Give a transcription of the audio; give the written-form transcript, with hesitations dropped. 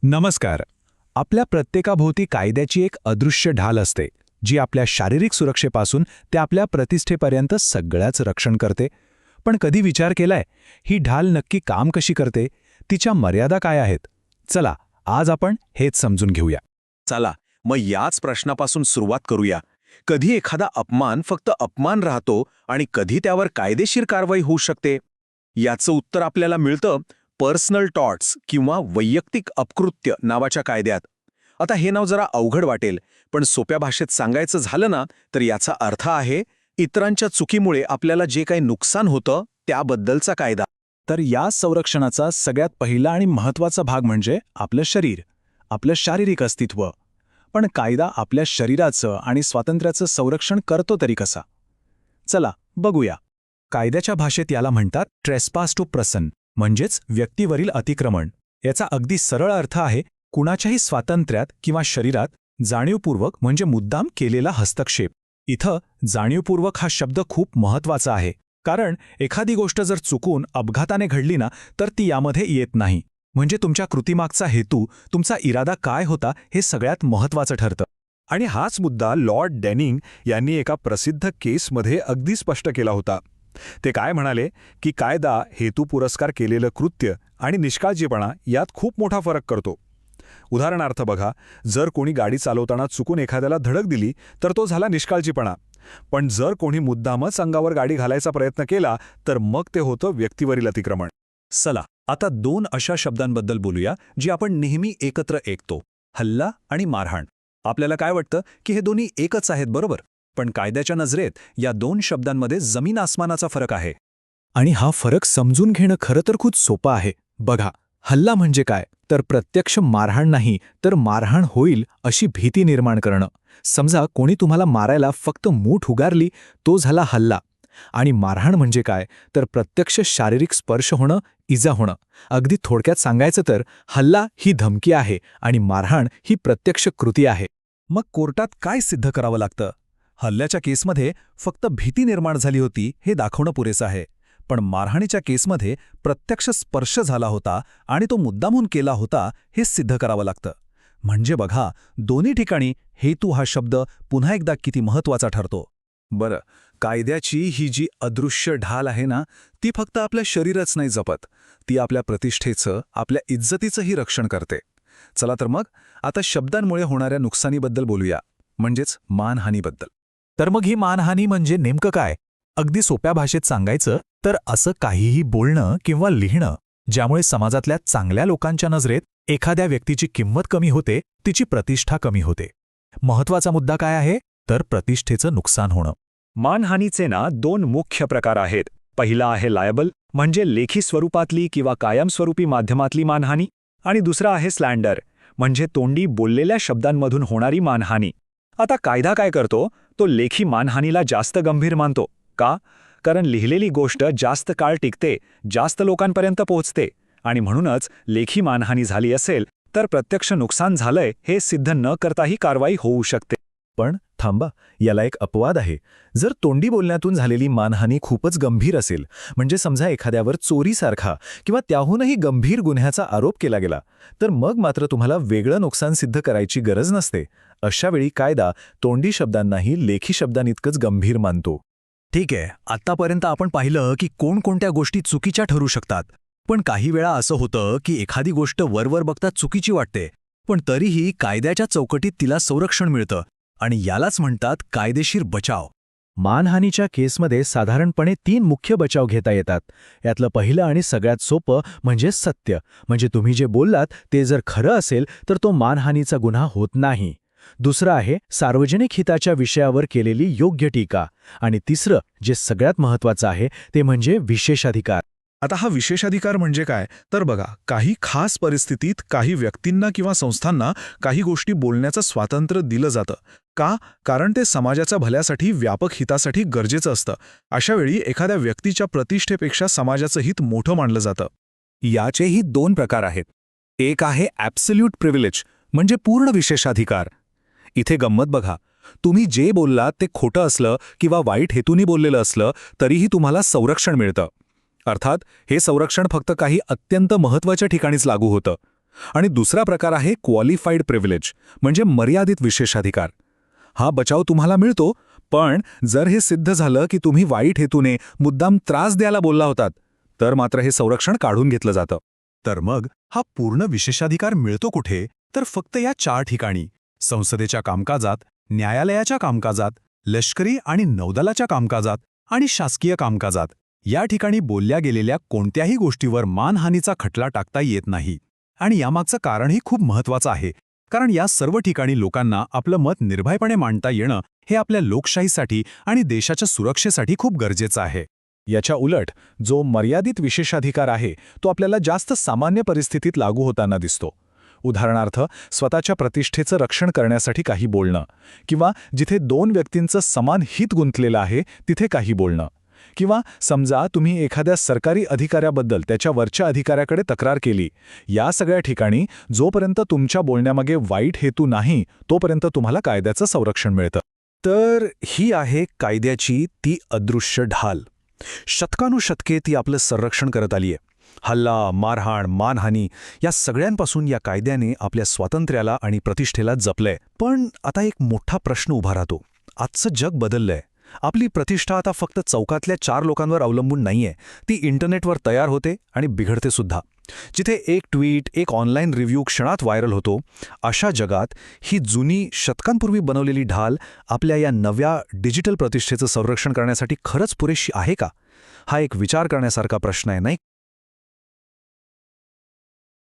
नमस्कार. आपल्या प्रत्येकाभोवती कायद्याची एक अदृश्य ढाल असते, जी आपल्या शारीरिक सुरक्षेपासून ते आपल्या प्रतिष्ठेपर्यंत सगळ्याच रक्षण करते. पण कधी विचार केलाय, ही ढाल नक्की काम कशी करते? तिच्या मर्यादा काय आहेत? चला, आज आपण हेच समजून घेऊया. चला मग याच प्रश्नापासून सुरुवात करूया. कधी एखादा अपमान फक्त अपमान राहतो आणि कधी त्यावर कायदेशीर कारवाई होऊ शकते? याचं उत्तर आपल्याला मिळतं पर्सनल टॉर्ट्स किंवा वैयक्तिक अपकृत्य नावाच्या कायद्यात. आता हे नाव जरा अवघड वाटेल, पण सोप्या भाषेत सांगायचं झालं ना, तर याचा अर्थ आहे इतरांच्या चुकीमुळे आपल्याला जे काही नुकसान होतं त्याबद्दलचा कायदा. तर या संरक्षणाचा सगळ्यात पहिला आणि महत्त्वाचा भाग म्हणजे आपलं शरीर, आपलं शारीरिक अस्तित्व. पण कायदा आपल्या शरीराचं आणि स्वातंत्र्याचं संरक्षण करतो तरी कसा? चला बघूया. कायद्याच्या भाषेत याला म्हणतात ट्रेसपास टू पर्सन, म्हणजेच व्यक्तीवरील अतिक्रमण. याचा अगदी सरळ अर्थ आहे कुणाच्याही स्वातंत्र्यात किंवा शरीरात जाणीवपूर्वक म्हणजे मुद्दाम केलेला हस्तक्षेप. इथं जाणीवपूर्वक हा शब्द खूप महत्त्वाचा आहे, कारण एखादी गोष्ट जर चुकून अपघाताने घडली ना, तर ती यामध्ये येत नाही. म्हणजे तुमच्या कृतीमागचा हेतू, तुमचा इरादा काय होता हे सगळ्यात महत्त्वाचं ठरतं. आणि हाच मुद्दा लॉर्ड डेनिंग यांनी एका प्रसिद्ध केसमध्ये अगदी स्पष्ट केला होता. ते काय म्हणाले की कायदा हेतू पुरस्कार केलेलं कृत्य आणि निष्काळजीपणा यात खूप मोठा फरक करतो. उदाहरणार्थ बघा, जर कोणी गाडी चालवताना चुकून एखाद्याला धडक दिली तर तो झाला निष्काळजीपणा. पण जर कोणी मुद्दामच अंगावर गाडी घालायचा प्रयत्न केला तर मग ते होतं व्यक्तीवरील अतिक्रमण. चला आता दोन अशा शब्दांबद्दल बोलूया जी आपण नेहमी एकत्र ऐकतो, हल्ला आणि मारहाण. आपल्याला काय वाटतं की हे दोन्ही एकच आहेत, बरोबर? पण कायद्याच्या नजरेत या दोन शब्दांमध्ये जमीन आसमानाचा फरक आहे. आणि हा फरक समजून घेणं खरं तर खूप सोपं आहे. बघा, हल्ला म्हणजे काय? तर प्रत्यक्ष मारहाण नाही, तर मारहाण होईल अशी भीती निर्माण करणं. समजा कोणी तुम्हाला मारायला फक्त मूठ उगारली, तो झाला हल्ला. आणि मारहाण म्हणजे काय? तर प्रत्यक्ष शारीरिक स्पर्श होणं, इजा होणं. अगदी थोडक्यात सांगायचं तर हल्ला ही धमकी आहे आणि मारहाण ही प्रत्यक्ष कृती आहे. मग कोर्टात काय सिद्ध करावं लागतं? हल्ल्याच्या केसमध्ये फक्त भीती निर्माण झाली होती हे दाखवणं पुरेसं आहे. पण मारहाणीच्या केसमध्ये प्रत्यक्ष स्पर्श झाला होता आणि तो मुद्दामून केला होता हे सिद्ध करावं लागतं. म्हणजे बघा, दोन्ही ठिकाणी हेतू हा शब्द पुन्हा एकदा किती महत्त्वाचा ठरतो. बरं, कायद्याची ही जी अदृश्य ढाल आहे ना, ती फक्त आपल्या शरीरच नाही जपत, ती आपल्या प्रतिष्ठेचं, आपल्या इज्जतीचंही रक्षण करते. चला तर मग आता शब्दांमुळे होणाऱ्या नुकसानीबद्दल बोलूया, म्हणजेच मानहानीबद्दल. तर मग ही मानहानी म्हणजे नेमकं काय? अगदी सोप्या भाषेत सांगायचं तर असं काहीही बोलणं किंवा लिहिणं ज्यामुळे समाजातल्या चांगल्या लोकांच्या नजरेत एखाद्या व्यक्तीची किंमत कमी होते, तिची प्रतिष्ठा कमी होते. महत्त्वाचा मुद्दा काय आहे? तर प्रतिष्ठेचं नुकसान होणं. मानहानीचे ना दोन मुख्य प्रकार आहेत. पहिला आहे लायबल, म्हणजे लेखी स्वरूपातली किंवा कायमस्वरूपी माध्यमातली मानहानी. आणि दुसरा आहे स्लँडर, म्हणजे तोंडी बोललेल्या शब्दांमधून होणारी मानहानी. आता कायदा काय करतो? तो लेखी मानहानीला जास्त गंभीर मानतो. का? कारण लिहिलेली गोष्ट जास्त काळ टिकते, जास्त लोकांपर्यंत पोहोचते. आणि म्हणूनच लेखी मानहानी झाली असेल तर प्रत्यक्ष नुकसान झालंय हे सिद्ध न करताही कारवाई होऊ शकते. पण थांबा, याला एक अपवाद आहे. जर तोंडी बोलण्यातून झालेली मानहानी खूपच गंभीर असेल, म्हणजे समजा एखाद्यावर चोरीसारखा किंवा त्याहूनही गंभीर गुन्ह्याचा आरोप केला गेला, तर मग मात्र तुम्हाला वेगळं नुकसान सिद्ध करायची गरज नसते. अशा वेळी कायदा तोंडी शब्दांनाही लेखी शब्दांइतकंच गंभीर मानतो. ठीक आहे, आत्तापर्यंत आपण पाहिलं की कोणकोणत्या गोष्टी चुकीच्या ठरू शकतात. पण काही वेळा असं होतं की एखादी गोष्ट वरवर बघता चुकीची वाटते, पण तरीही कायद्याच्या चौकटीत तिला संरक्षण मिळतं. आणि यालाच म्हणतात कायदेशीर बचाव. मानहानीच्या केसमध्ये साधारणपणे 3 मुख्य बचाव घेता येतात. यातलं पहिलं आणि सगळ्यात सोपं म्हणजे सत्य, म्हणजे तुम्ही जे बोललात ते जर खरं असेल तर तो मानहानीचा गुन्हा होत नाही. दुसरं आहे सार्वजनिक हिताच्या विषयावर केलेली योग्य टीका. आणि तिसरं, जे सगळ्यात महत्त्वाचं आहे, ते म्हणजे विशेषाधिकार. आता हा विशेषाधिकार म्हणजे काय? तर बघा, काही खास परिस्थितीत काही व्यक्तींना किंवा संस्थांना काही गोष्टी बोलण्याचं स्वातंत्र्य दिलं जातं. का? कारण ते समाजाच्या भल्यासाठी, व्यापक हितासाठी गरजेचं असतं. अशावेळी एखाद्या व्यक्तीच्या प्रतिष्ठेपेक्षा समाजाचं हित मोठं मानलं जातं. याचेही 2 प्रकार आहेत. एक आहे ॲब्सोल्यूट प्रिव्हिलेज, म्हणजे पूर्ण विशेषाधिकार. इथे गंमत बघा, तुम्ही जे बोललात ते खोटं असलं किंवा वाईट हेतूनी बोललेलं असलं तरीही तुम्हाला संरक्षण मिळतं. अर्थात हे संरक्षण फक्त काही अत्यंत महत्त्वाच्या ठिकाणीच लागू होतं. आणि दुसरा प्रकार आहे क्वालिफाईड प्रिव्हिलेज म्हणजे मर्यादित विशेषाधिकार. हा बचाव तुम्हाला मिळतो, पण जर हे सिद्ध झालं की तुम्ही वाईट हेतूने मुद्दाम त्रास द्यायला बोलला होतात, तर मात्र हे संरक्षण काढून घेतलं जातं. तर मग हा पूर्ण विशेषाधिकार मिळतो कुठे? तर फक्त या 4 ठिकाणी: संसदेच्या कामकाजात, न्यायालयाच्या कामकाजात, लष्करी आणि नौदलाच्या कामकाजात आणि शासकीय कामकाजात. या ठिकाणी बोलल्या गेलेल्या कोणत्याही गोष्टीवर मानहानीचा खटला टाकता येत नाही. आणि यामागचं कारणही खूप महत्त्वाचं आहे, कारण या सर्व ठिकाणी लोकांना आपलं मत निर्भयपणे मांडता येणं हे आपल्या लोकशाहीसाठी आणि देशाच्या सुरक्षेसाठी खूप गरजेचं आहे. याच्या उलट जो मर्यादित विशेषाधिकार आहे तो आपल्याला जास्त सामान्य परिस्थितीत लागू होताना दिसतो. उदाहरणार्थ, स्वतःच्या प्रतिष्ठेचं रक्षण करण्यासाठी काही बोलणं, किंवा जिथे 2 व्यक्तींचं समान हित गुंतलेलं आहे तिथे काही बोलणं, किंवा समजा तुम्ही एखाद्या सरकारी अधिकाऱ्याबद्दल त्याच्या वरच्या अधिकाऱ्याकडे तक्रार केली. या सगळ्या ठिकाणी जोपर्यंत तुमच्या बोलण्यामागे वाईट हेतू नाही तोपर्यंत तुम्हाला कायद्याचं संरक्षण मिळतं. तर ही आहे कायद्याची ती अदृश्य ढाल. शतकानुशतके ती आपलं संरक्षण करत आली आहे. हल्ला, मारहाण, मानहानी या सगळ्यांपासून या कायद्याने आपल्या स्वातंत्र्याला आणि प्रतिष्ठेला जपलंय. पण आता एक मोठा प्रश्न उभा राहतो. आजचं जग बदललंय. आपली प्रतिष्ठा आता फक्त चौकातल्या 4 लोकांवर अवलंबून नाहीये, ती इंटरनेटवर तयार होते आणि बिघडते सुद्धा. जिथे एक ट्विट, एक ऑनलाईन रिव्ह्यू क्षणात व्हायरल होतो, अशा जगात ही जुनी शतकांपूर्वी बनवलेली ढाल आपल्या या नव्या डिजिटल प्रतिष्ठेचं संरक्षण करण्यासाठी खरंच पुरेशी आहे का? हा एक विचार करण्यासारखा प्रश्न आहे, नाही?